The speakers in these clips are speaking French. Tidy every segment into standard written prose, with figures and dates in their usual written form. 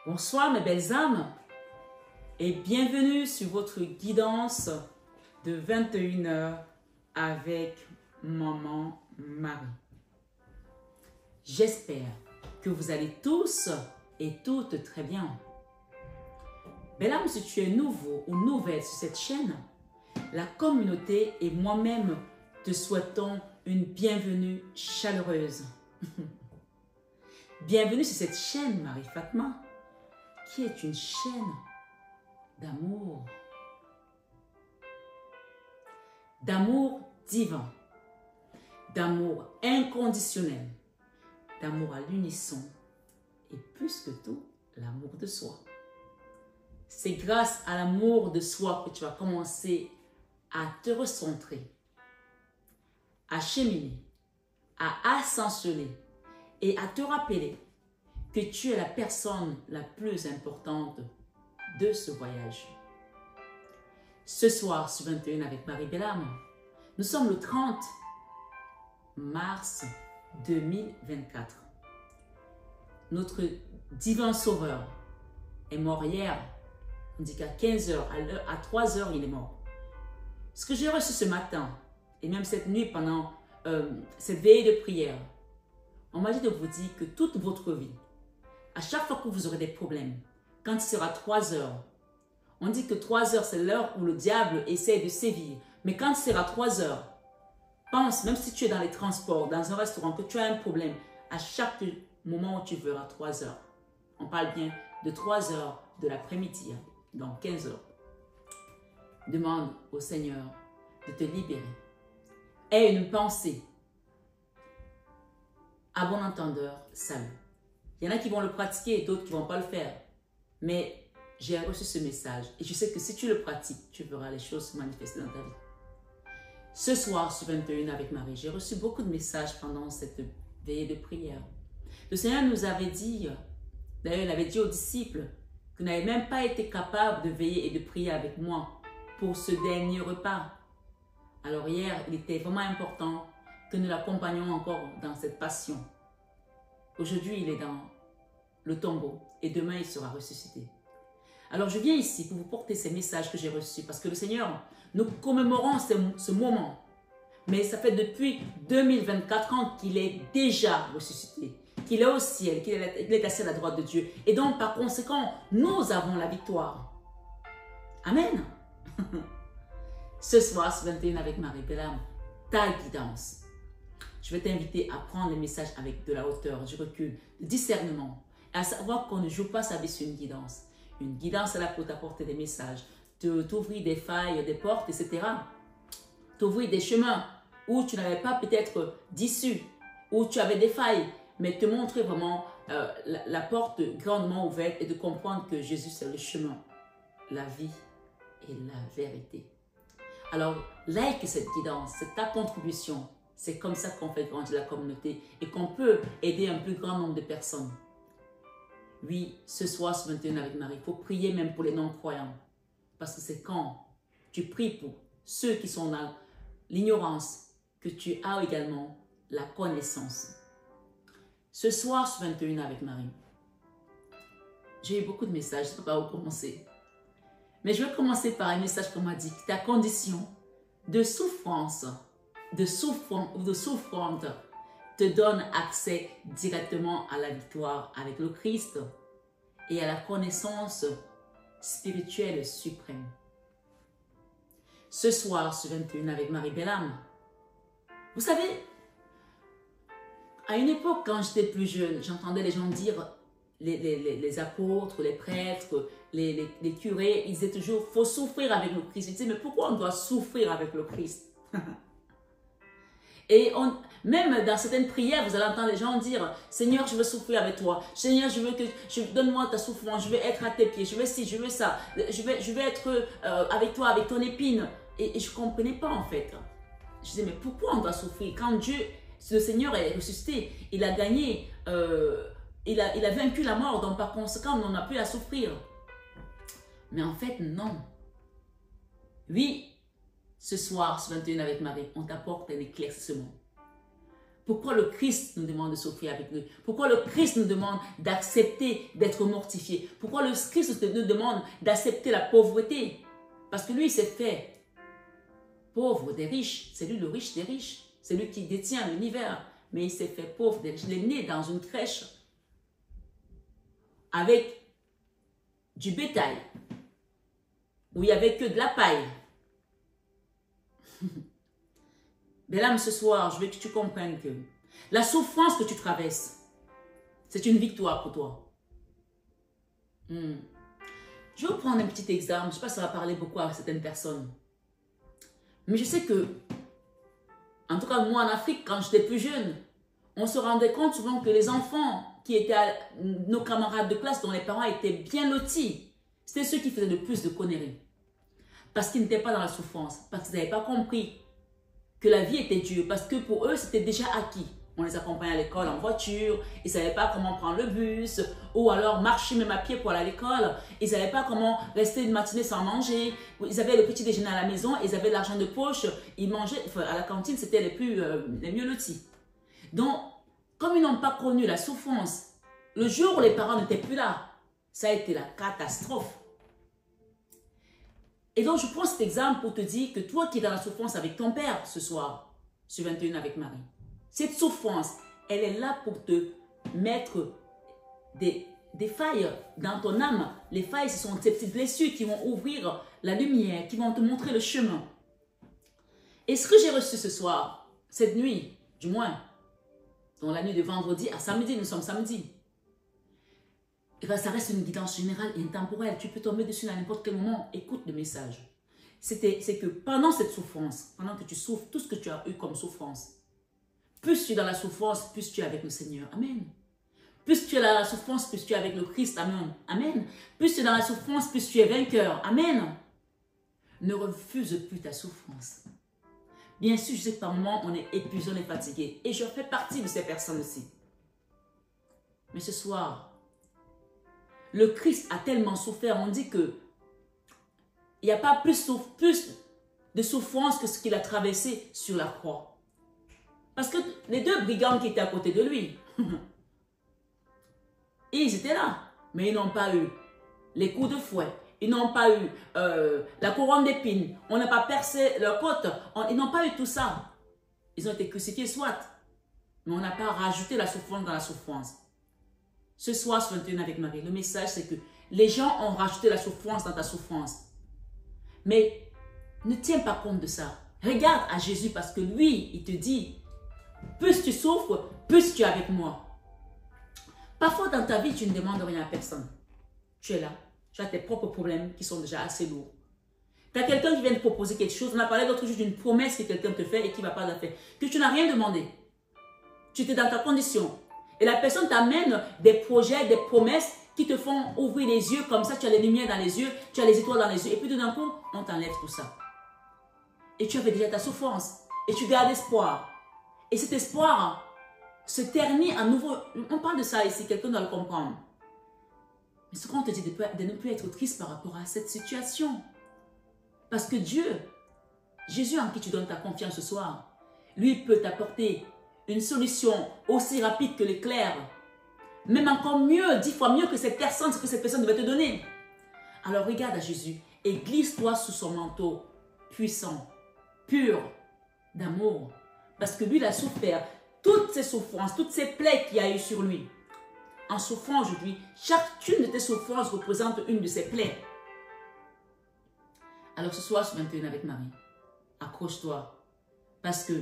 Bonsoir mes belles âmes et bienvenue sur votre guidance de 21 heures avec Maman Marie. J'espère que vous allez tous et toutes très bien. Belle âme, si tu es nouveau ou nouvelle sur cette chaîne, la communauté et moi-même te souhaitons une bienvenue chaleureuse. Bienvenue sur cette chaîne Marie Fatma, qui est une chaîne d'amour. D'amour divin, d'amour inconditionnel, d'amour à l'unisson et plus que tout, l'amour de soi. C'est grâce à l'amour de soi que tu vas commencer à te recentrer, à cheminer, à ascensionner et à te rappeler que tu es la personne la plus importante de ce voyage. Ce soir, sur 21 avec Marie Bellam, nous sommes le 30 mars 2024. Notre divin sauveur est mort hier. On dit qu'à 15 h, à 3 h, il est mort. Ce que j'ai reçu ce matin, et même cette nuit pendant cette veillée de prière, on m'a dit de vous dire que toute votre vie, à chaque fois que vous aurez des problèmes, quand il sera 3 h, on dit que 3 h c'est l'heure où le diable essaie de sévir. Mais quand il sera 3 h, pense, même si tu es dans les transports, dans un restaurant, que tu as un problème, à chaque moment où tu verras 3 h. On parle bien de 3 h de l'après-midi, donc 15 h. Demande au Seigneur de te libérer. Aie une pensée. À bon entendeur, salut. Il y en a qui vont le pratiquer et d'autres qui ne vont pas le faire. Mais j'ai reçu ce message et je sais que si tu le pratiques, tu verras les choses se manifester dans ta vie. Ce soir, sur 21 avec Marie, j'ai reçu beaucoup de messages pendant cette veillée de prière. Le Seigneur nous avait dit, d'ailleurs il avait dit aux disciples, que n'avait même pas été capable de veiller et de prier avec moi pour ce dernier repas. Alors hier, il était vraiment important que nous l'accompagnions encore dans cette passion. Aujourd'hui, il est dans le tombeau et demain, il sera ressuscité. Alors, je viens ici pour vous porter ces messages que j'ai reçus parce que le Seigneur, nous commémorons ce moment. Mais ça fait depuis 2024 ans qu'il est déjà ressuscité, qu'il est au ciel, qu'il est assis à la droite de Dieu. Et donc, par conséquent, nous avons la victoire. Amen. Ce soir, ce 21 avec Marie Bellam, ta guidance. Je vais t'inviter à prendre les messages avec de la hauteur, du recul, du discernement. À savoir qu'on ne joue pas sa vie sur une guidance. Une guidance est là pour t'apporter des messages, t'ouvrir des failles, des portes, etc. T'ouvrir des chemins où tu n'avais pas peut-être d'issue, où tu avais des failles, mais te montrer vraiment la porte grandement ouverte et de comprendre que Jésus c'est le chemin, la vie et la vérité. Alors, like cette guidance, c'est ta contribution. C'est comme ça qu'on fait grandir la communauté et qu'on peut aider un plus grand nombre de personnes. Oui, ce soir, ce 21 avec Marie, il faut prier même pour les non-croyants. Parce que c'est quand tu pries pour ceux qui sont dans l'ignorance que tu as également la connaissance. Ce soir, ce 21 avec Marie, j'ai eu beaucoup de messages, je ne sais pas où commencer. Mais je vais commencer par un message qu'on m'a dit, ta condition de souffrance, de souffrante te donne accès directement à la victoire avec le Christ et à la connaissance spirituelle suprême. Ce soir, sur 21 avec Marie Bellam, vous savez, à une époque, quand j'étais plus jeune, j'entendais les gens dire, les apôtres, les prêtres, les curés, ils disaient toujours, il faut souffrir avec le Christ. Ils disaient, mais pourquoi on doit souffrir avec le Christ? Et même dans certaines prières, vous allez entendre les gens dire, Seigneur, je veux souffrir avec toi. Seigneur, donne-moi ta souffrance. Je veux être à tes pieds. Je veux ci, je veux ça. Je veux être avec toi, avec ton épine. Et je ne comprenais pas en fait. Je disais, mais pourquoi on doit souffrir? Quand Dieu, le Seigneur est ressuscité, il a gagné, il a vaincu la mort. Donc par conséquent, on n'a plus à souffrir. Mais en fait, non. Oui, ce soir, ce 21 avec Marie, on t'apporte un éclaircissement. Pourquoi le Christ nous demande de souffrir avec lui? Pourquoi le Christ nous demande d'accepter d'être mortifié? Pourquoi le Christ nous demande d'accepter la pauvreté? Parce que lui, il s'est fait pauvre des riches. C'est lui le riche des riches. C'est lui qui détient l'univers. Mais il s'est fait pauvre des riches. Il est né dans une crèche avec du bétail, où il n'y avait que de la paille. Belle âme, ce soir, je veux que tu comprennes que la souffrance que tu traverses, c'est une victoire pour toi. Je vais vous prendre un petit exemple. Je ne sais pas si ça va parler beaucoup à certaines personnes. Mais je sais que, en tout cas moi en Afrique, quand j'étais plus jeune, on se rendait compte souvent que les enfants qui étaient nos camarades de classe, dont les parents étaient bien lotis, c'était ceux qui faisaient le plus de conneries. Parce qu'ils n'étaient pas dans la souffrance, parce qu'ils n'avaient pas compris que la vie était dure, parce que pour eux, c'était déjà acquis. On les accompagnait à l'école en voiture, ils ne savaient pas comment prendre le bus, ou alors marcher même à pied pour aller à l'école. Ils ne savaient pas comment rester une matinée sans manger. Ils avaient le petit déjeuner à la maison, ils avaient de l'argent de poche, ils mangeaient, enfin, à la cantine, c'était les mieux lotis. Donc, comme ils n'ont pas connu la souffrance, le jour où les parents n'étaient plus là, ça a été la catastrophe. Et donc, je prends cet exemple pour te dire que toi qui es dans la souffrance avec ton père ce soir, sur 21 avec Marie, cette souffrance, elle est là pour te mettre des failles dans ton âme. Les failles, ce sont ces petites blessures qui vont ouvrir la lumière, qui vont te montrer le chemin. Et ce que j'ai reçu ce soir, cette nuit, du moins, dans la nuit de vendredi à samedi, nous sommes samedi, et bien, ça reste une guidance générale et intemporelle. Tu peux tomber dessus à n'importe quel moment. Écoute le message. C'est que pendant cette souffrance, pendant que tu souffres, tout ce que tu as eu comme souffrance, plus tu es dans la souffrance, plus tu es avec le Seigneur. Amen. Plus tu es dans la souffrance, plus tu es avec le Christ. Amen. Amen. Plus tu es dans la souffrance, plus tu es vainqueur. Amen. Ne refuse plus ta souffrance. Bien sûr, je sais que par moments, on est épuisé, on est fatigué. Et je fais partie de ces personnes aussi. Mais ce soir, le Christ a tellement souffert, on dit que il n'y a pas plus de souffrance que ce qu'il a traversé sur la croix. Parce que les deux brigands qui étaient à côté de lui, ils étaient là, mais ils n'ont pas eu les coups de fouet, ils n'ont pas eu la couronne d'épines, on n'a pas percé leur côte, ils n'ont pas eu tout ça. Ils ont été crucifiés, soit, mais on n'a pas rajouté la souffrance dans la souffrance. Ce soir, sur 21 avec Marie, le message c'est que les gens ont rajouté la souffrance dans ta souffrance. Mais ne tiens pas compte de ça. Regarde à Jésus parce que lui, il te dit, plus tu souffres, plus tu es avec moi. Parfois dans ta vie, tu ne demandes rien à personne. Tu es là, tu as tes propres problèmes qui sont déjà assez lourds. Tu as quelqu'un qui vient te proposer quelque chose. On a parlé l'autre jour d'une promesse que quelqu'un te fait et qui ne va pas la faire. Que tu n'as rien demandé. Tu étais dans ta condition. Et la personne t'amène des projets, des promesses qui te font ouvrir les yeux. Comme ça, tu as les lumières dans les yeux, tu as les étoiles dans les yeux. Et puis tout d'un coup, on t'enlève tout ça. Et tu avais déjà ta souffrance. Et tu gardes espoir. Et cet espoir se ternit à nouveau. On parle de ça ici, quelqu'un doit le comprendre. Mais ce qu'on te dit de ne plus être triste par rapport à cette situation. Parce que Dieu, Jésus en qui tu donnes ta confiance ce soir, lui peut t'apporter une solution aussi rapide que l'éclair. Même encore mieux, 10 fois mieux que cette personne, ce que cette personne devait te donner. Alors regarde à Jésus et glisse-toi sous son manteau puissant, pur, d'amour. Parce que lui, il a souffert toutes ces souffrances, toutes ces plaies qu'il y a eu sur lui. En souffrant aujourd'hui, chacune de tes souffrances représente une de ses plaies. Alors ce soir, sur 21 avec Marie, accroche-toi. Parce que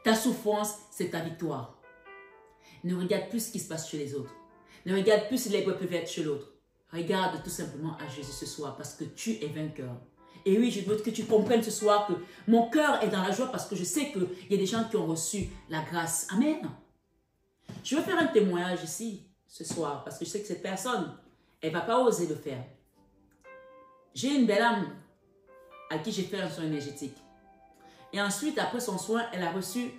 ta souffrance, c'est ta victoire. Ne regarde plus ce qui se passe chez les autres. Ne regarde plus si les épreuves peuvent être chez l'autre. Regarde tout simplement à Jésus ce soir parce que tu es vainqueur. Et oui, je veux que tu comprennes ce soir que mon cœur est dans la joie parce que je sais qu'il y a des gens qui ont reçu la grâce. Amen. Je veux faire un témoignage ici ce soir parce que je sais que cette personne, elle ne va pas oser le faire. J'ai une belle âme à qui j'ai fait un soin énergétique. Et ensuite, après son soin, elle a reçu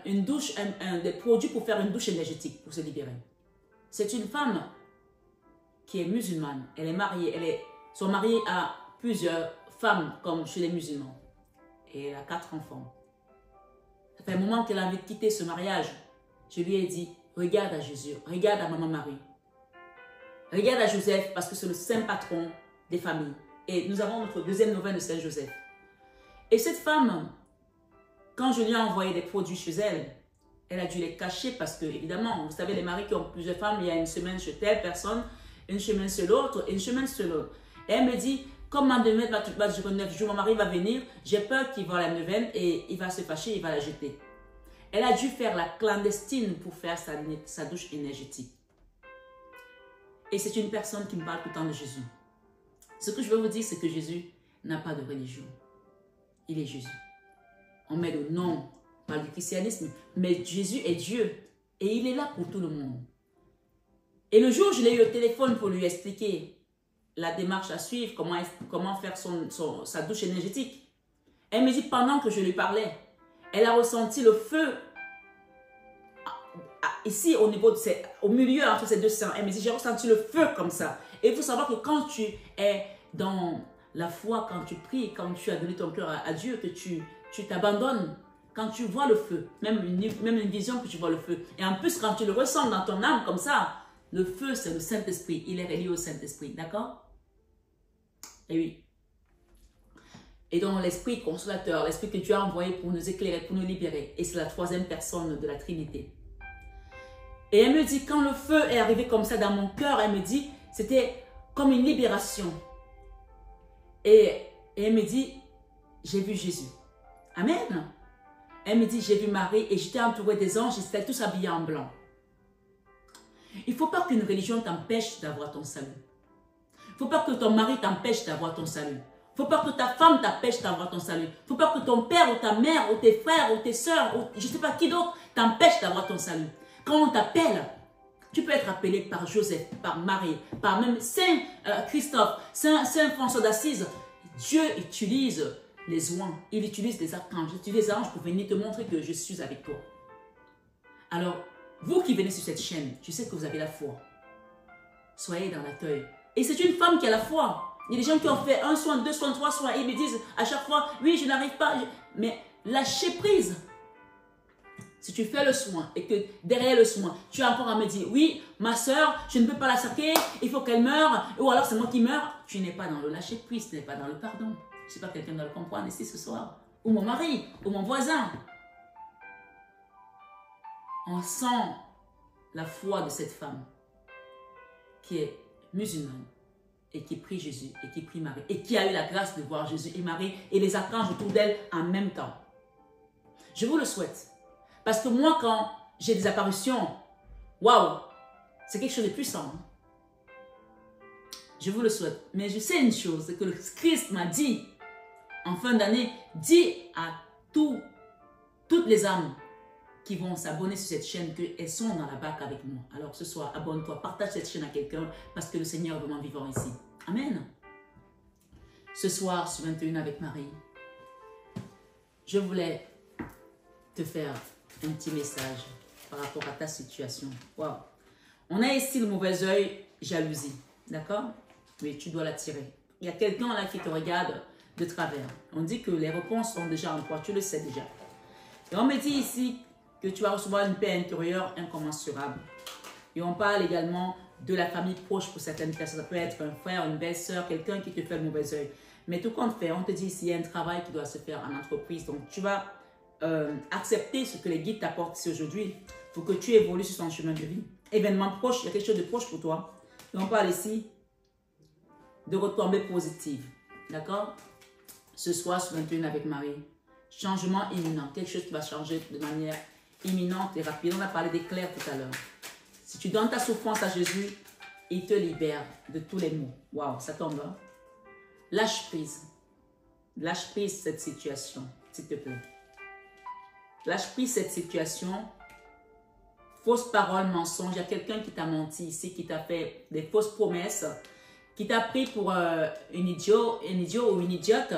une douche, des produits pour faire une douche énergétique, pour se libérer. C'est une femme qui est musulmane. Elle est mariée. Son mari a plusieurs femmes comme chez les musulmans. Et elle a 4 enfants. ça fait un moment qu'elle a envie de quitter ce mariage. Je lui ai dit, regarde à Jésus, regarde à Maman Marie. Regarde à Joseph parce que c'est le saint patron des familles. Et nous avons notre deuxième novenne de Saint Joseph. Et cette femme, quand je lui ai envoyé des produits chez elle, elle a dû les cacher parce que, évidemment, vous savez, les maris qui ont plusieurs femmes, il y a une semaine chez telle personne, une semaine chez l'autre, et une semaine chez l'autre. Et elle me dit, comme ma demeure va durer 9 jours, mon mari va venir, j'ai peur qu'il voit la neuvaine et il va se fâcher, il va la jeter. Elle a dû faire la clandestine pour faire sa douche énergétique. Et c'est une personne qui me parle tout le temps de Jésus. Ce que je veux vous dire, c'est que Jésus n'a pas de religion. Il est Jésus. On met le nom par le christianisme, mais Jésus est Dieu et il est là pour tout le monde. Et le jour où je l'ai eu au téléphone pour lui expliquer la démarche à suivre, comment faire sa douche énergétique, elle me dit pendant que je lui parlais, elle a ressenti le feu ici au milieu entre ces deux seins. Elle me dit, j'ai ressenti le feu comme ça. Et il faut savoir que quand tu es dans la foi, quand tu pries, quand tu as donné ton cœur à Dieu, que tu t'abandonnes, quand tu vois le feu, même une vision que tu vois le feu. Et en plus, quand tu le ressens dans ton âme comme ça, le feu, c'est le Saint-Esprit. Il est relié au Saint-Esprit, d'accord? Et oui. Et donc, l'Esprit consolateur, l'Esprit que Dieu a envoyé pour nous éclairer, pour nous libérer. Et c'est la troisième personne de la Trinité. Et elle me dit, quand le feu est arrivé comme ça dans mon cœur, elle me dit, c'était comme une libération. Et elle me dit, j'ai vu Jésus. Amen. Elle me dit, j'ai vu Marie et j'étais entourée des anges, ils étaient tous habillés en blanc. Il ne faut pas qu'une religion t'empêche d'avoir ton salut. Il ne faut pas que ton mari t'empêche d'avoir ton salut. Il ne faut pas que ta femme t'empêche d'avoir ton salut. Il ne faut pas que ton père ou ta mère ou tes frères ou tes soeurs ou je ne sais pas qui d'autre t'empêche d'avoir ton salut. Quand on t'appelle, tu peux être appelé par Joseph, par Marie, par même Saint Christophe, Saint François d'Assise. Dieu utilise les oints, il utilise les archanges, il utilise les anges pour venir te montrer que je suis avec toi. Alors, vous qui venez sur cette chaîne, je sais que vous avez la foi. Soyez dans l'accueil. Et c'est une femme qui a la foi. Il y a des gens qui ont fait 1 soin, 2 soins, 3 soins, et ils me disent à chaque fois, oui, je n'arrive pas. Mais lâchez prise. Si tu fais le soin et que derrière le soin, tu as encore à me dire, oui, ma soeur, je ne peux pas la saquer, il faut qu'elle meure, ou alors c'est moi qui meurs, tu n'es pas dans le lâcher prise, tu n'es pas dans le pardon. Je ne sais pas, quelqu'un doit le comprendre ici ce soir. Ou mon mari, ou mon voisin. On sent la foi de cette femme qui est musulmane et qui prie Jésus et qui prie Marie et qui a eu la grâce de voir Jésus et Marie et les archanges autour d'elle en même temps. Je vous le souhaite. Parce que moi, quand j'ai des apparitions, waouh, c'est quelque chose de puissant. Je vous le souhaite. Mais je sais une chose, c'est que le Christ m'a dit, en fin d'année, dis à toutes les âmes qui vont s'abonner sur cette chaîne qu'elles sont dans la barque avec moi. Alors ce soir, abonne-toi, partage cette chaîne à quelqu'un parce que le Seigneur est vraiment vivant ici. Amen. Ce soir, sur 21 avec Marie, je voulais te faire un petit message par rapport à ta situation. Wow. On a ici le mauvais œil, jalousie. D'accord? Oui, tu dois l'attirer. Il y a quelqu'un là qui te regarde de travers. On dit que les réponses sont déjà en toi. Tu le sais déjà. Et on me dit ici que tu vas recevoir une paix intérieure incommensurable. Et on parle également de la famille proche pour certaines personnes. Ça peut être un frère, une belle-sœur, quelqu'un qui te fait le mauvais œil. Mais tout compte fait, on te dit ici, il y a un travail qui doit se faire en entreprise. Donc, tu vas accepter ce que les guides t'apportent ici aujourd'hui pour que tu évolues sur ton chemin de vie. Événement proche, il y a quelque chose de proche pour toi. Et on parle ici de retombées positives. D'accord? Ce soir, sur 21 avec Marie. Changement imminent. Quelque chose qui va changer de manière imminente et rapide. On a parlé d'éclair tout à l'heure. Si tu donnes ta souffrance à Jésus, il te libère de tous les maux. Waouh, ça tombe. Hein? Lâche prise. Lâche prise cette situation, s'il te plaît. Lâche prise cette situation. Fausse parole, mensonge. Il y a quelqu'un qui t'a menti ici, qui t'a fait des fausses promesses, qui t'a pris pour un idiot ou une idiote.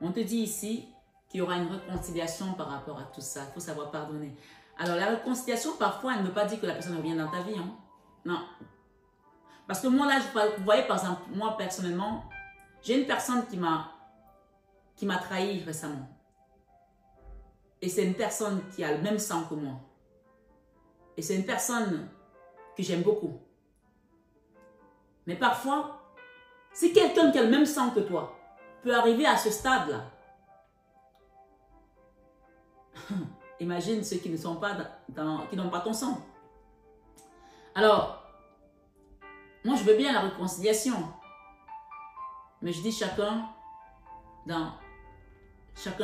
On te dit ici qu'il y aura une réconciliation par rapport à tout ça. Il faut savoir pardonner. Alors, la réconciliation, parfois, elle ne veut pas dire que la personne revient dans ta vie. Hein? Non. Parce que moi, là, vous voyez, par exemple, moi, personnellement, j'ai une personne qui m'a trahi récemment. Et c'est une personne qui a le même sang que moi. Et c'est une personne que j'aime beaucoup. Mais parfois, si quelqu'un qui a le même sang que toi peut arriver à ce stade-là, imagine ceux qui ne sont pas qui n'ont pas ton sang. Alors, moi je veux bien la réconciliation. Mais je dis chacun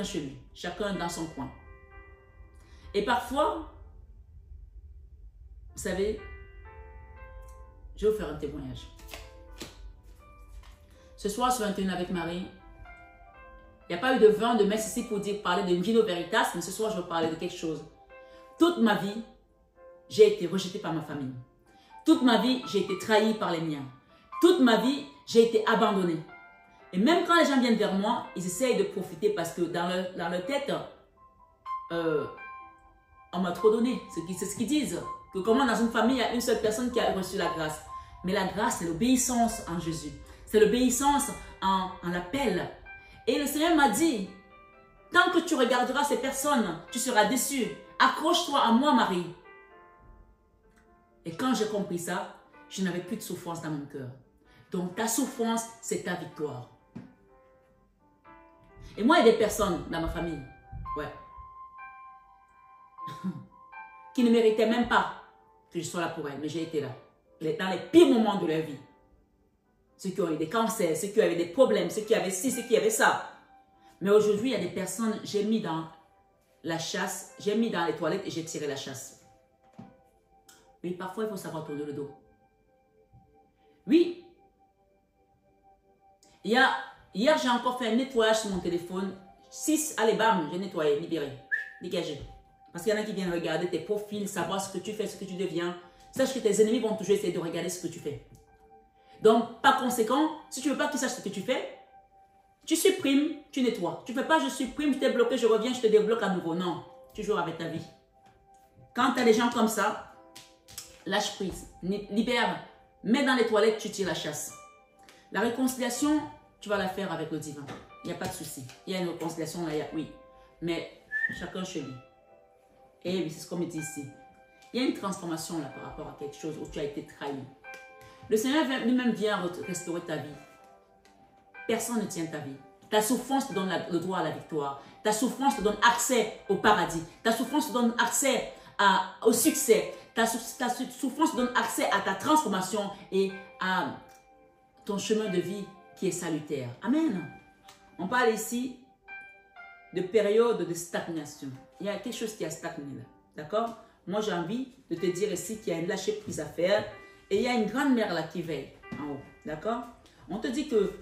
chez lui, chacun dans son coin. Et parfois, vous savez, je vais vous faire un témoignage. Ce soir, sur 21 avec Marie, il n'y a pas eu de vin de messe ici pour parler de Vino Veritas, mais ce soir, je veux parler de quelque chose. Toute ma vie, j'ai été rejetée par ma famille. Toute ma vie, j'ai été trahie par les miens. Toute ma vie, j'ai été abandonnée. Et même quand les gens viennent vers moi, ils essayent de profiter parce que dans leur tête, on m'a trop donné. C'est ce qu'ils disent. Que comment dans une famille, il y a une seule personne qui a reçu la grâce. Mais la grâce, c'est l'obéissance en Jésus. C'est l'obéissance en l'appel. Et le Seigneur m'a dit, tant que tu regarderas ces personnes, tu seras déçu. Accroche-toi à moi, Marie. Et quand j'ai compris ça, je n'avais plus de souffrance dans mon cœur. Donc ta souffrance, c'est ta victoire. Et moi, il y a des personnes dans ma famille, ouais, qui ne méritaient même pas que je sois là pour elles, mais j'ai été là. Dans les pires moments de leur vie. Ceux qui ont eu des cancers, ceux qui avaient des problèmes, ceux qui avaient ci, ceux qui avaient ça. Mais aujourd'hui, il y a des personnes, j'ai mis dans la chasse, j'ai mis dans les toilettes et j'ai tiré la chasse. Oui, parfois, il faut savoir tourner le dos. Oui. Hier, j'ai encore fait un nettoyage sur mon téléphone. 6, allez, bam, j'ai nettoyé, libéré, dégagé. Parce qu'il y en a qui viennent regarder tes profils, savoir ce que tu fais, ce que tu deviens. Sache que tes ennemis vont toujours essayer de regarder ce que tu fais. Donc, par conséquent, si tu ne veux pas qu'ils sachent ce que tu fais, tu supprimes, tu nettoies. Tu ne fais pas, je supprime, je t'ai bloqué, je reviens, je te débloque à nouveau. Non, tu joues avec ta vie. Quand tu as des gens comme ça, lâche prise, libère, mets dans les toilettes, tu tires la chasse. La réconciliation, tu vas la faire avec le divin. Il n'y a pas de souci. Il y a une réconciliation là, oui. Mais chacun chez lui. Et oui, c'est ce qu'on me dit ici. Il y a une transformation là par rapport à quelque chose où tu as été trahi. Le Seigneur lui-même vient restaurer ta vie. Personne ne tient ta vie. Ta souffrance te donne le droit à la victoire. Ta souffrance te donne accès au paradis. Ta souffrance te donne accès au succès. Ta souffrance te donne accès à ta transformation et à ton chemin de vie qui est salutaire. Amen. On parle ici de période de stagnation. Il y a quelque chose qui a stagné là. D'accord? Moi, j'ai envie de te dire ici qu'il y a une lâcher prise à faire et il y a une grande mère là qui veille en haut. D'accord? On te dit que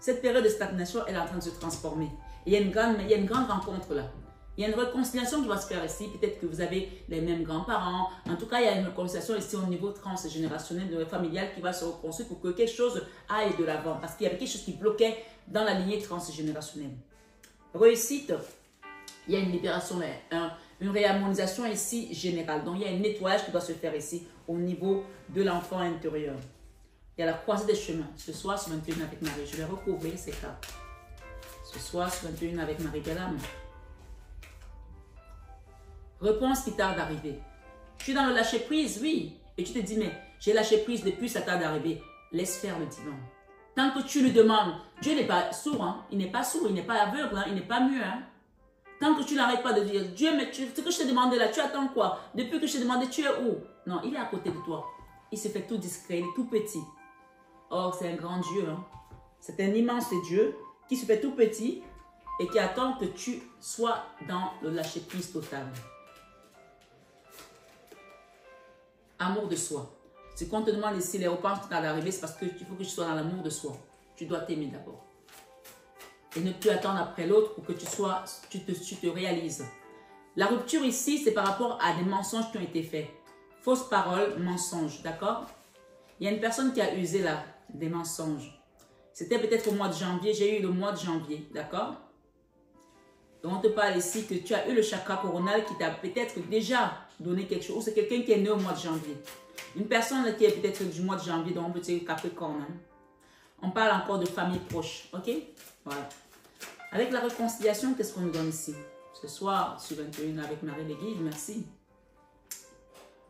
cette période de stagnation, elle est en train de se transformer. Et il y a une grande rencontre là. Il y a une réconciliation qui va se faire ici. Peut-être que vous avez les mêmes grands-parents. En tout cas, il y a une réconciliation ici au niveau transgénérationnel, familial qui va se reconstruire pour que quelque chose aille de l'avant. Parce qu'il y avait quelque chose qui bloquait dans la lignée transgénérationnelle. Réussite, il y a une libération, une réharmonisation ici générale. Donc, il y a un nettoyage qui doit se faire ici au niveau de l'enfant intérieur. Il y a la croisée des chemins. Ce soir, sur 21 avec Marie. Je vais recouvrir ces cartes. Ce soir, sur 21 avec Marie Bellam. Réponse qui tarde d'arriver. Tu es dans le lâcher prise, oui. Et tu te dis, mais j'ai lâché prise depuis, ça tarde d'arriver. Laisse faire le divin. Tant que tu lui demandes, Dieu n'est pas sourd, hein? Il n'est pas sourd, il n'est pas aveugle, hein? Il n'est pas muet. Hein? Tant que tu n'arrêtes pas de dire, Dieu, mais ce que je t'ai demandé là, tu attends quoi? Depuis que je t'ai demandé, tu es où? Non, il est à côté de toi. Il se fait tout discret, il est tout petit. Or, c'est un grand Dieu. Hein? C'est un immense Dieu qui se fait tout petit et qui attend que tu sois dans le lâcher prise total. Amour de soi. Ce qu'on te demande ici, les repenses qui t'arrivent d'arriver, c'est parce qu'il faut que tu sois dans l'amour de soi. Tu dois t'aimer d'abord. Et ne plus attendre après l'autre pour que tu te réalises. La rupture ici, c'est par rapport à des mensonges qui ont été faits. Fausses paroles, mensonges, d'accord? Il y a une personne qui a usé là des mensonges. C'était peut-être au mois de janvier, j'ai eu le mois de janvier, d'accord? Donc on te parle ici que tu as eu le chakra coronal qui t'a peut-être déjà donné quelque chose. Ou c'est quelqu'un qui est né au mois de janvier. Une personne qui est peut-être du mois de janvier, donc on peut dire Capricorne. Hein? On parle encore de famille proche, ok? Voilà. Avec la réconciliation, qu'est-ce qu'on nous donne ici? Ce soir, sur 21 avec Marie les guides, merci.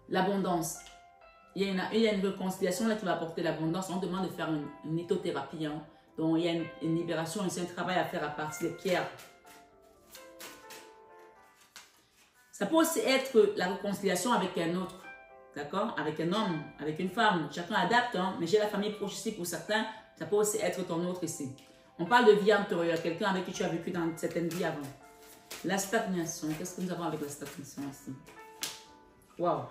L'abondance. Il y a une réconciliation là qui va apporter l'abondance. On demande de faire une lithothérapie. Hein. Donc, il y a une libération, c'est un travail à faire à partir des pierres. Ça peut aussi être la réconciliation avec un autre. D'accord? Avec un homme, avec une femme. Chacun adapte, hein? Mais j'ai la famille proche ici pour certains. Ça peut aussi être ton autre ici. On parle de vie antérieure, quelqu'un avec qui tu as vécu dans certaines vies avant. La stagnation. Qu'est-ce que nous avons avec la stagnation ici? Waouh!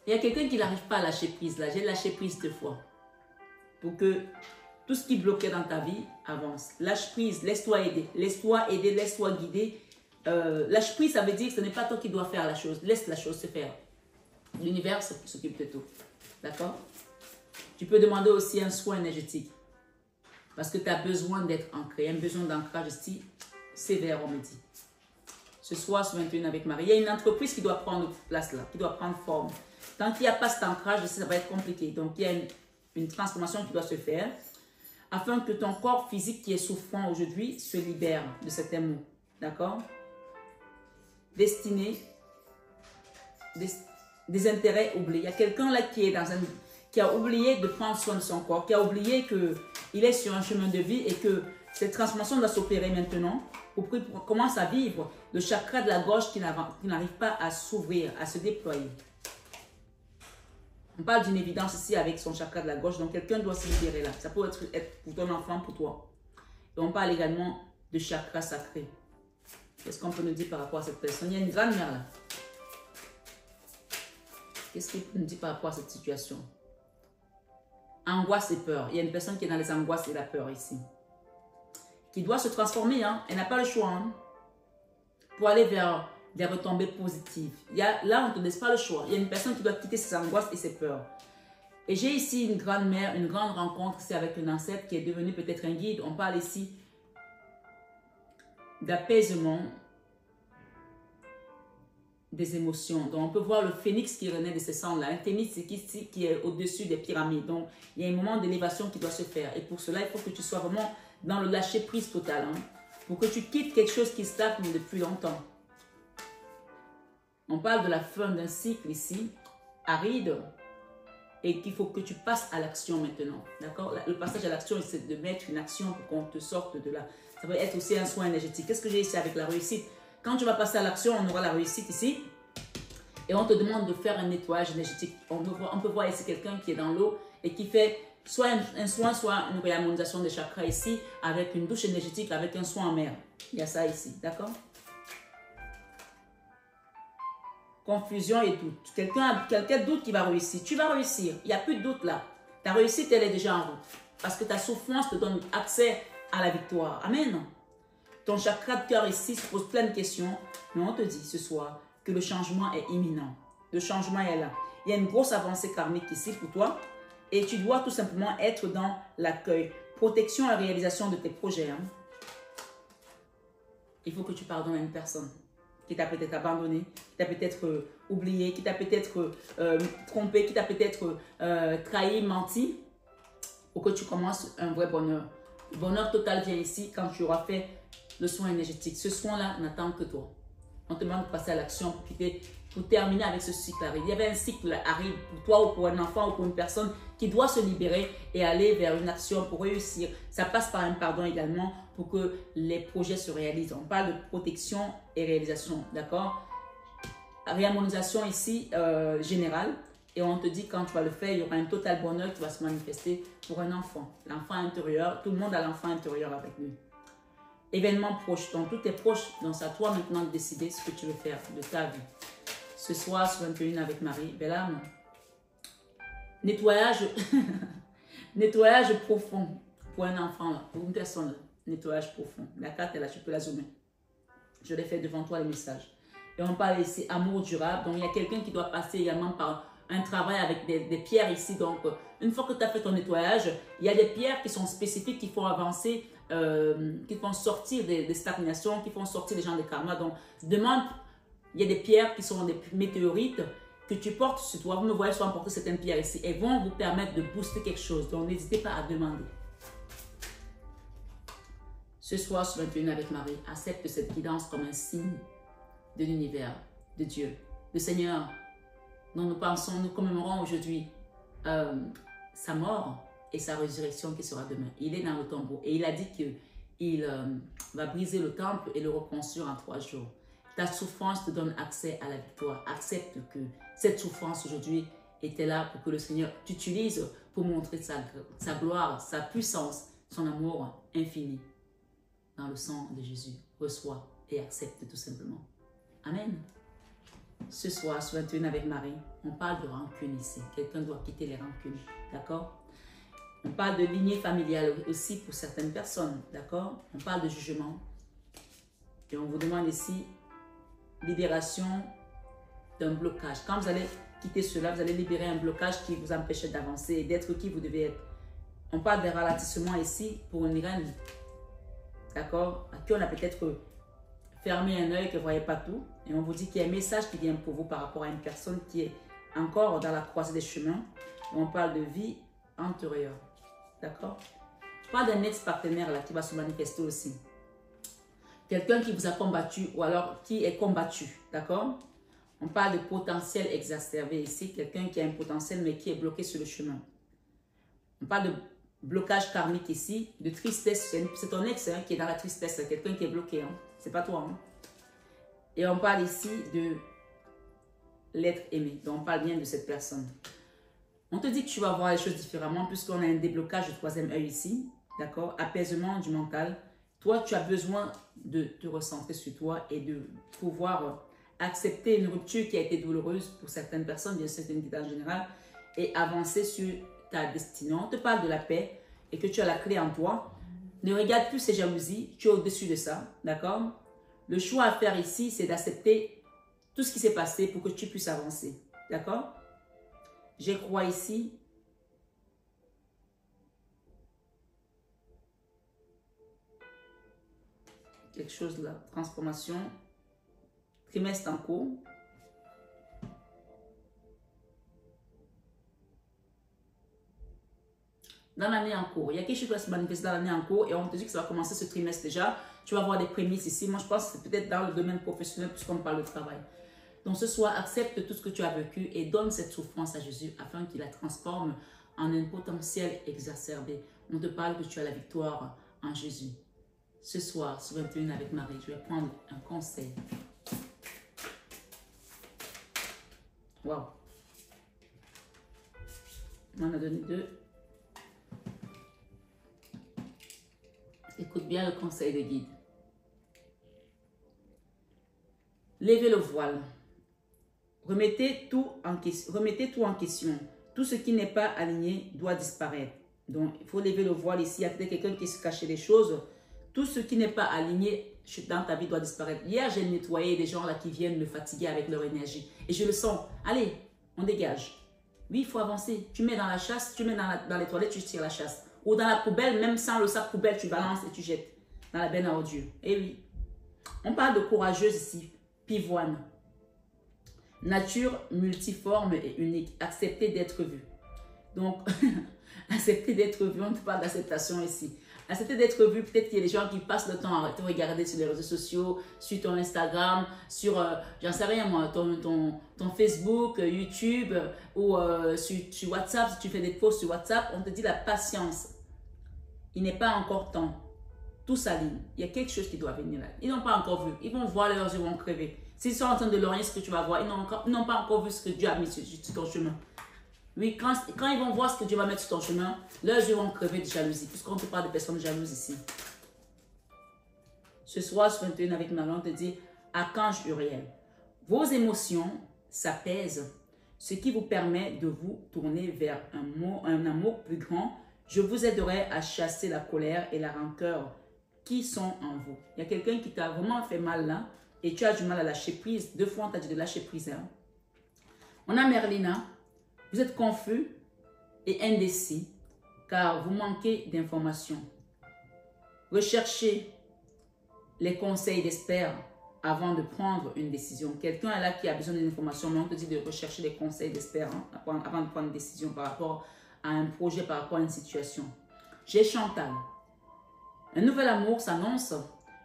Il y a quelqu'un qui n'arrive pas à lâcher prise là. J'ai lâché prise 2 fois. Pour que tout ce qui bloquait dans ta vie avance. Lâche prise, laisse-toi aider. Laisse-toi aider, laisse-toi guider. Lâche prise, ça veut dire que ce n'est pas toi qui dois faire la chose. Laisse la chose se faire. L'univers s'occupe de tout. D'accord? Tu peux demander aussi un soin énergétique. Parce que tu as besoin d'être ancré. Un besoin d'ancrage ici, sévère, on me dit. Ce soir, sur 21 avec Marie, il y a une entreprise qui doit prendre place là, qui doit prendre forme. Tant qu'il n'y a pas cet ancrage, ça va être compliqué. Donc, il y a une transformation qui doit se faire afin que ton corps physique qui est souffrant aujourd'hui se libère de certains maux. D'accord? Destiné, des intérêts oubliés. Il y a quelqu'un là qui a oublié de prendre soin de son corps, qui a oublié qu'il est sur un chemin de vie et que cette transformation doit s'opérer maintenant pour qu'il commence à vivre le chakra de la gorge qui n'arrive pas à s'ouvrir, à se déployer. On parle d'une évidence ici avec son chakra de la gorge, donc quelqu'un doit se libérer là. Ça peut être pour ton enfant, pour toi. Et on parle également de chakra sacré. Qu'est-ce qu'on peut nous dire par rapport à cette personne? Il y a une grand-mère là. Qu'est-ce qu'il nous dit par rapport à cette situation? Angoisse et peur. Il y a une personne qui est dans les angoisses et la peur ici. Qui doit se transformer. Hein. Elle n'a pas le choix. Hein, pour aller vers des retombées positives. Là, on ne te laisse pas le choix. Il y a une personne qui doit quitter ses angoisses et ses peurs. Et j'ai ici une grand-mère, une grande rencontre. C'est avec un ancêtre qui est devenu peut-être un guide. On parle ici d'apaisement des émotions. Donc, on peut voir le phénix qui renaît de ses cendres là. Un phénix qui est au-dessus des pyramides. Donc, il y a un moment d'élévation qui doit se faire. Et pour cela, il faut que tu sois vraiment dans le lâcher-prise total. Hein, pour que tu quittes quelque chose qui stagne depuis longtemps. On parle de la fin d'un cycle ici, aride, et qu'il faut que tu passes à l'action maintenant. D'accord? Le passage à l'action, c'est de mettre une action pour qu'on te sorte de là. Ça va être aussi un soin énergétique. Qu'est-ce que j'ai ici avec la réussite? Quand tu vas passer à l'action, on aura la réussite ici. Et on te demande de faire un nettoyage énergétique. On peut voir ici quelqu'un qui est dans l'eau et qui fait soit un soin, soit une réharmonisation des chakras ici, avec une douche énergétique, avec un soin en mer. Il y a ça ici. D'accord? Confusion et doute. Quelqu'un doute qui va réussir. Tu vas réussir. Il n'y a plus de doute là. Ta réussite, elle est déjà en route. Parce que ta souffrance te donne accès à la victoire. Amen. Ton chakra de cœur ici se pose plein de questions. Mais on te dit ce soir que le changement est imminent. Le changement est là. Il y a une grosse avancée karmique ici pour toi. Et tu dois tout simplement être dans l'accueil. Protection et réalisation de tes projets. Hein. Il faut que tu pardonnes à une personne qui t'a peut-être abandonné, qui t'a peut-être oublié, qui t'a peut-être trompé, qui t'a peut-être trahi, menti, pour que tu commences un vrai bonheur. Le bonheur total vient ici quand tu auras fait le soin énergétique. Ce soin-là n'attend que toi. On te demande de passer à l'action pour terminer avec ce cycle aride. Il y avait un cycle aride pour toi ou pour un enfant ou pour une personne qui doit se libérer et aller vers une action pour réussir. Ça passe par un pardon également pour que les projets se réalisent. On parle de protection et réalisation, d'accord? Réharmonisation ici, générale. Et on te dit quand tu vas le faire, il y aura un total bonheur qui va se manifester pour un enfant. L'enfant intérieur, tout le monde a l'enfant intérieur avec lui. Événement proche, donc tout est proche, donc c'est à toi maintenant de décider ce que tu veux faire de ta vie. Ce soir, sur 21 avec Marie, belle âme. Nettoyage, nettoyage profond pour un enfant, là, pour une personne. Là. Nettoyage profond. La carte est là, tu peux la zoomer. Je l'ai fait devant toi, les messages. Et on parle ici amour durable. Donc, il y a quelqu'un qui doit passer également par un travail avec des pierres ici. Donc, une fois que tu as fait ton nettoyage, il y a des pierres qui sont spécifiques, qui font avancer, qui font sortir des stagnations, qui font sortir les gens des karmas. Donc, demande, il y a des pierres qui sont des météorites que tu portes sur toi. Vous me voyez souvent porter certaines pierres ici. Elles vont vous permettre de booster quelque chose. Donc, n'hésitez pas à demander. Ce soir, sur 21 avec Marie, accepte cette guidance comme un signe de l'univers, de Dieu. Le Seigneur, dont nous pensons, nous commémorons aujourd'hui sa mort et sa résurrection qui sera demain. Il est dans le tombeau et il a dit qu'il va briser le temple et le reconstruire en 3 jours. Ta souffrance te donne accès à la victoire. Accepte que cette souffrance aujourd'hui était là pour que le Seigneur t'utilise pour montrer sa gloire, sa puissance, son amour infini. Dans le sang de Jésus, reçois et accepte tout simplement. Amen. Ce soir, sur 21 avec Marie, on parle de rancune ici. Quelqu'un doit quitter les rancunes, d'accord? On parle de lignée familiale aussi pour certaines personnes, d'accord? On parle de jugement. Et on vous demande ici, libération d'un blocage. Quand vous allez quitter cela, vous allez libérer un blocage qui vous empêche d'avancer et d'être qui vous devez être. On parle de ralentissement ici pour une reine. D'accord? À qui on a peut-être fermé un œil que vous ne voyez pas tout. Et on vous dit qu'il y a un message qui vient pour vous par rapport à une personne qui est encore dans la croisée des chemins. Et on parle de vie antérieure. D'accord? Je parle d'un ex-partenaire là qui va se manifester aussi. Quelqu'un qui vous a combattu ou alors qui est combattu. D'accord? On parle de potentiel exacerbé ici. Quelqu'un qui a un potentiel mais qui est bloqué sur le chemin. On parle de blocage karmique ici, de tristesse. C'est ton ex qui est dans la tristesse, quelqu'un qui est bloqué. Hein. C'est pas toi. Hein. Et on parle ici de l'être aimé. Donc on parle bien de cette personne. On te dit que tu vas voir les choses différemment puisqu'on a un déblocage du 3e œil ici. D'accord? Apaisement du mental. Toi, tu as besoin de te recentrer sur toi et de pouvoir accepter une rupture qui a été douloureuse pour certaines personnes, bien sûr, c'est une guidance générale, et avancer sur ta destinée. On te parle de la paix et que tu as la clé en toi. Ne regarde plus ces jalousies, tu es au-dessus de ça, d'accord? Le choix à faire ici, c'est d'accepter tout ce qui s'est passé pour que tu puisses avancer, d'accord? Je crois ici. Quelque chose là, transformation, trimestre en cours. Dans l'année en cours, il y a quelque chose qui va se manifester dans l'année en cours et on te dit que ça va commencer ce trimestre déjà. Tu vas avoir des prémices ici. Moi, je pense que c'est peut-être dans le domaine professionnel puisqu'on parle de travail. Donc, ce soir, accepte tout ce que tu as vécu et donne cette souffrance à Jésus afin qu'il la transforme en un potentiel exacerbé. On te parle que tu as la victoire en Jésus. Ce soir, sur 21 avec Marie, je vais prendre un conseil. Waouh! On en a donné 2. Écoute bien le conseil de guide. Levez le voile. Remettez tout en question. Tout ce qui n'est pas aligné doit disparaître. Donc, il faut lever le voile ici. Il y a peut-être quelqu'un qui se cachait des choses. Tout ce qui n'est pas aligné dans ta vie doit disparaître. Hier, j'ai nettoyé des gens là qui viennent me fatiguer avec leur énergie. Et je le sens. Allez, on dégage. Oui, il faut avancer. Tu mets dans la chasse, tu mets dans les toilettes, tu tires la chasse. Ou dans la poubelle, même sans le sac poubelle, tu balances et tu jettes dans la benne à ordures. Eh oui. On parle de courageuse ici. Pivoine. Nature multiforme et unique. Accepter d'être vu. Donc, accepter d'être vu, on te parle d'acceptation ici. Accepter d'être vu, peut-être qu'il y a des gens qui passent le temps à te regarder sur les réseaux sociaux, sur ton Instagram, sur, j'en sais rien moi, ton Facebook, YouTube ou sur WhatsApp, si tu fais des posts sur WhatsApp, on te dit la patience. Il n'est pas encore temps. Tout s'aligne. Il y a quelque chose qui doit venir là. Ils n'ont pas encore vu. Ils vont voir, leurs yeux vont crever. S'ils sont en train de lorgner ce que tu vas voir, ils n'ont pas encore vu ce que Dieu a mis sur ton chemin. Oui, quand ils vont voir ce que Dieu va mettre sur ton chemin, leurs yeux vont crever de jalousie, puisqu'on te parle de personnes jalouses ici. Ce soir, sur 21 avec Marie, on te dit, Archange Uriel, vos émotions s'apaisent, ce qui vous permet de vous tourner vers un amour plus grand. Je vous aiderai à chasser la colère et la rancœur qui sont en vous. Il y a quelqu'un qui t'a vraiment fait mal là, et tu as du mal à lâcher prise. 2 fois, on t'a dit de lâcher prise. Hein. On a Merlina. Vous êtes confus et indécis car vous manquez d'informations. Recherchez les conseils d'experts avant de prendre une décision. Quelqu'un est là qui a besoin d'une information, mais on te dit de rechercher les conseils d'experts avant de prendre une décision par rapport à un projet, par rapport à une situation. J'ai Chantal. Un nouvel amour s'annonce,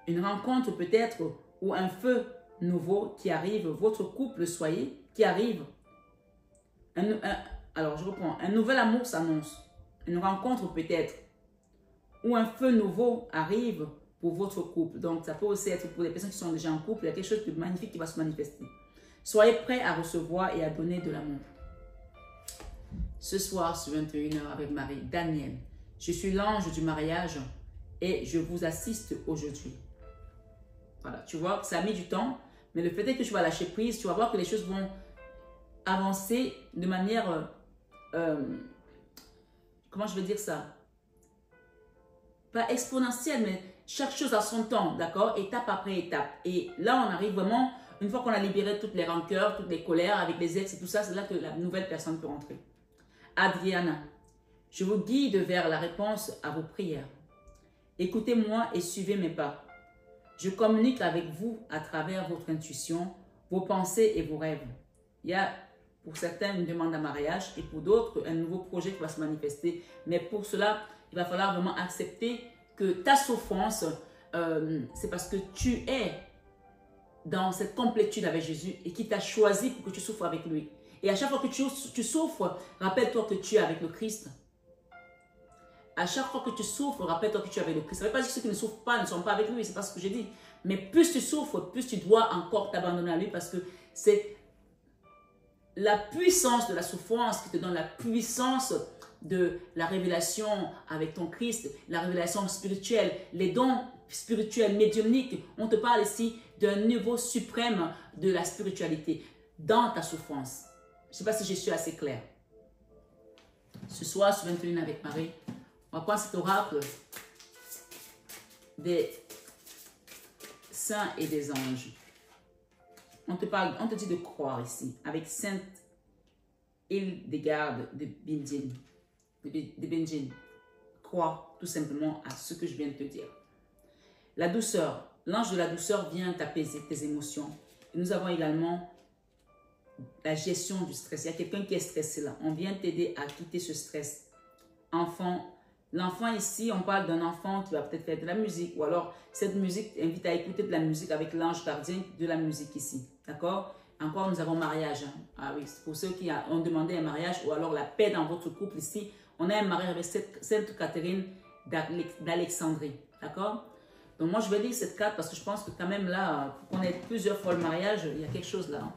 une rencontre peut-être ou un feu nouveau qui arrive, votre couple soyez, qui arrive. Alors je reprends, un nouvel amour s'annonce, une rencontre peut-être ou un feu nouveau arrive pour votre couple. Donc ça peut aussi être pour les personnes qui sont déjà en couple, il y a quelque chose de magnifique qui va se manifester. Soyez prêts à recevoir et à donner de l'amour. Ce soir sur 21h avec Marie, Daniel, je suis l'ange du mariage et je vous assiste aujourd'hui. Voilà, tu vois, ça a mis du temps, mais le fait est que tu vas lâcher prise, tu vas voir que les choses vont avancer de manière, comment je veux dire ça? Pas exponentielle, mais chaque chose a son temps, d'accord? Étape après étape. Et là, on arrive vraiment, une fois qu'on a libéré toutes les rancœurs, toutes les colères avec les ex et tout ça, c'est là que la nouvelle personne peut rentrer. Adriana, je vous guide vers la réponse à vos prières. Écoutez-moi et suivez mes pas. Je communique avec vous à travers votre intuition, vos pensées et vos rêves. Il y a pour certains une demande à mariage et pour d'autres un nouveau projet qui va se manifester. Mais pour cela, il va falloir vraiment accepter que ta souffrance, c'est parce que tu es dans cette complétude avec Jésus et qui t'a choisi pour que tu souffres avec lui. Et à chaque fois que tu souffres, rappelle-toi que tu es avec le Christ. À chaque fois que tu souffres, rappelle-toi que tu es avec le Christ. Ça ne veut pas dire que ceux qui ne souffrent pas ne sont pas avec lui, c'est pas ce que j'ai dit. Mais plus tu souffres, plus tu dois encore t'abandonner à lui parce que c'est la puissance de la souffrance qui te donne la puissance de la révélation avec ton Christ, la révélation spirituelle, les dons spirituels, médiumniques. On te parle ici d'un niveau suprême de la spiritualité dans ta souffrance. Je ne sais pas si je suis assez claire. Ce soir, sur 21 avec Marie, on va prendre cet oracle des saints et des anges. On te dit de croire ici, avec Sainte Hildegarde de Bingen. Crois tout simplement à ce que je viens de te dire. La douceur, l'ange de la douceur vient t'apaiser tes émotions. Et nous avons également la gestion du stress. Il y a quelqu'un qui est stressé là. On vient t'aider à quitter ce stress. L'enfant ici, on parle d'un enfant qui va peut-être faire de la musique ou alors cette musique invite à écouter de la musique avec l'ange gardien de la musique ici. D'accord? Encore, nous avons mariage. Hein? Ah oui, pour ceux qui ont demandé un mariage ou alors la paix dans votre couple ici, on a un mariage avec Sainte Catherine d'Alexandrie. D'accord? Donc moi, je vais lire cette carte parce que je pense que quand même là, pour qu'on ait plusieurs fois le mariage, il y a quelque chose là. Hein?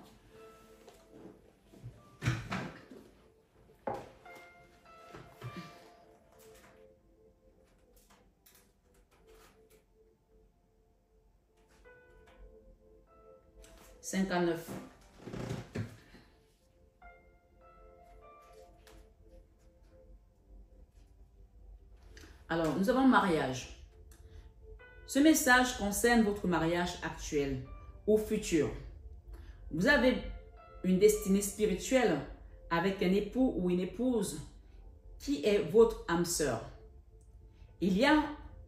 « 59. Alors, nous avons mariage. Ce message concerne votre mariage actuel ou futur. Vous avez une destinée spirituelle avec un époux ou une épouse qui est votre âme sœur. Il y a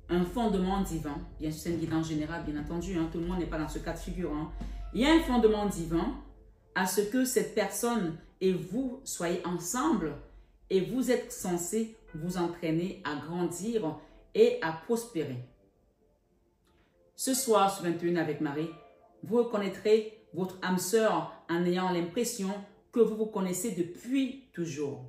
un fondement divin, bien sûr c'est une guidance générale bien entendu, hein, tout le monde n'est pas dans ce cas de figure. Hein. Il y a un fondement divin à ce que cette personne et vous soyez ensemble et vous êtes censés vous entraîner à grandir et à prospérer. Ce soir, sur 21 avec Marie, vous reconnaîtrez votre âme sœur en ayant l'impression que vous vous connaissez depuis toujours.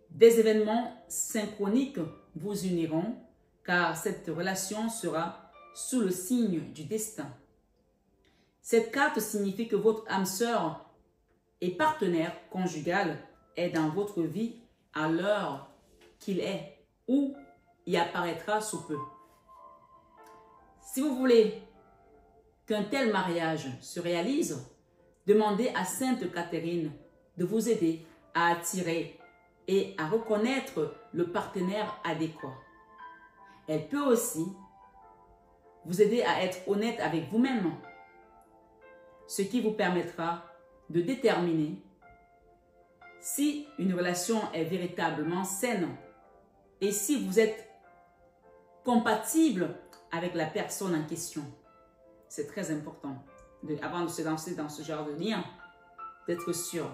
Des événements synchroniques vous uniront car cette relation sera sous le signe du destin. Cette carte signifie que votre âme sœur et partenaire conjugal est dans votre vie à l'heure qu'il est ou y apparaîtra sous peu. Si vous voulez qu'un tel mariage se réalise, demandez à Sainte Catherine de vous aider à attirer et à reconnaître le partenaire adéquat. Elle peut aussi vous aider à être honnête avec vous-même, ce qui vous permettra de déterminer si une relation est véritablement saine et si vous êtes compatible avec la personne en question. C'est très important, avant de se lancer dans ce genre de lien, d'être sûr.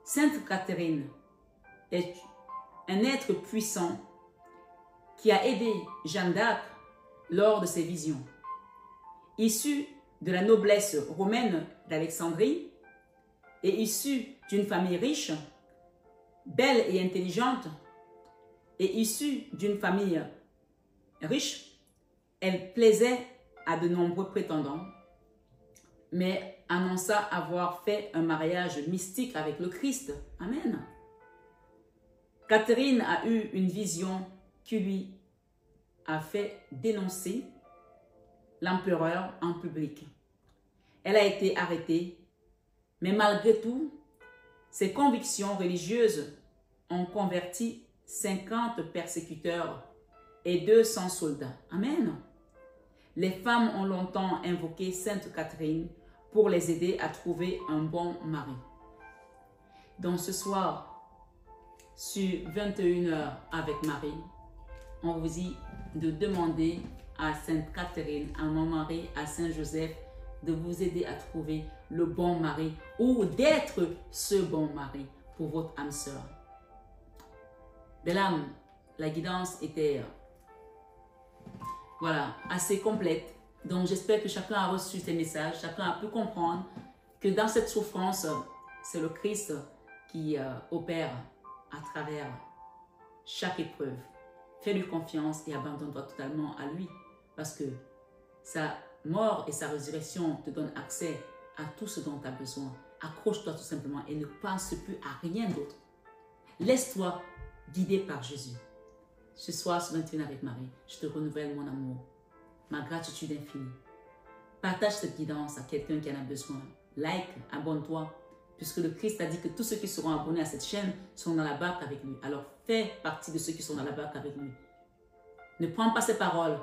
Sainte Catherine est un être puissant qui a aidé Jeanne d'Arc lors de ses visions. Issu de la noblesse romaine d'Alexandrie et issue d'une famille riche, belle et intelligente, et issue d'une famille riche, elle plaisait à de nombreux prétendants, mais annonça avoir fait un mariage mystique avec le Christ. Amen. Catherine a eu une vision qui lui a fait dénoncer l'empereur en public. Elle a été arrêtée, mais malgré tout, ses convictions religieuses ont converti 50 persécuteurs et 200 soldats. Amen. Les femmes ont longtemps invoqué Sainte Catherine pour les aider à trouver un bon mari. Donc ce soir, sur 21h avec Marie, on vous dit de demander à Sainte Catherine, à mon mari, à Saint Joseph, de vous aider à trouver le bon mari ou d'être ce bon mari pour votre âme sœur. Belle âme, la guidance était voilà, assez complète. Donc j'espère que chacun a reçu ces messages, chacun a pu comprendre que dans cette souffrance, c'est le Christ qui opère à travers chaque épreuve. Fais-lui confiance et abandonne-toi totalement à lui, parce que sa mort et sa résurrection te donnent accès à tout ce dont tu as besoin. Accroche-toi tout simplement et ne pense plus à rien d'autre. Laisse-toi guider par Jésus. Ce soir, sur 21 avec Marie, je te renouvelle mon amour, ma gratitude infinie. Partage cette guidance à quelqu'un qui en a besoin. Like, abonne-toi, puisque le Christ a dit que tous ceux qui seront abonnés à cette chaîne sont dans la barque avec lui. Alors fais partie de ceux qui sont dans la barque avec lui. Ne prends pas ces paroles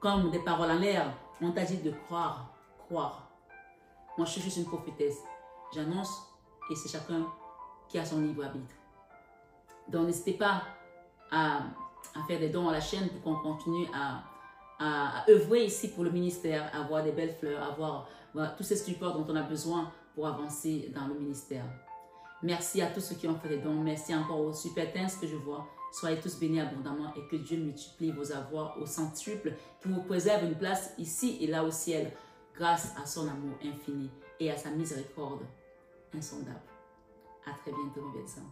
comme des paroles en l'air. On t'a dit de croire, croire. Moi, je suis juste une prophétesse. J'annonce et c'est chacun qui a son libre arbitre. Donc, n'hésitez pas à faire des dons à la chaîne pour qu'on continue à œuvrer ici pour le ministère, à avoir des belles fleurs, à avoir tous ces supports dont on a besoin pour avancer dans le ministère. Merci à tous ceux qui ont fait des dons. Merci encore aux super tens que je vois. Soyez tous bénis abondamment et que Dieu multiplie vos avoirs au centuple, qui vous préserve une place ici et là au ciel, grâce à son amour infini et à sa miséricorde insondable. À très bientôt, mes belles sœurs.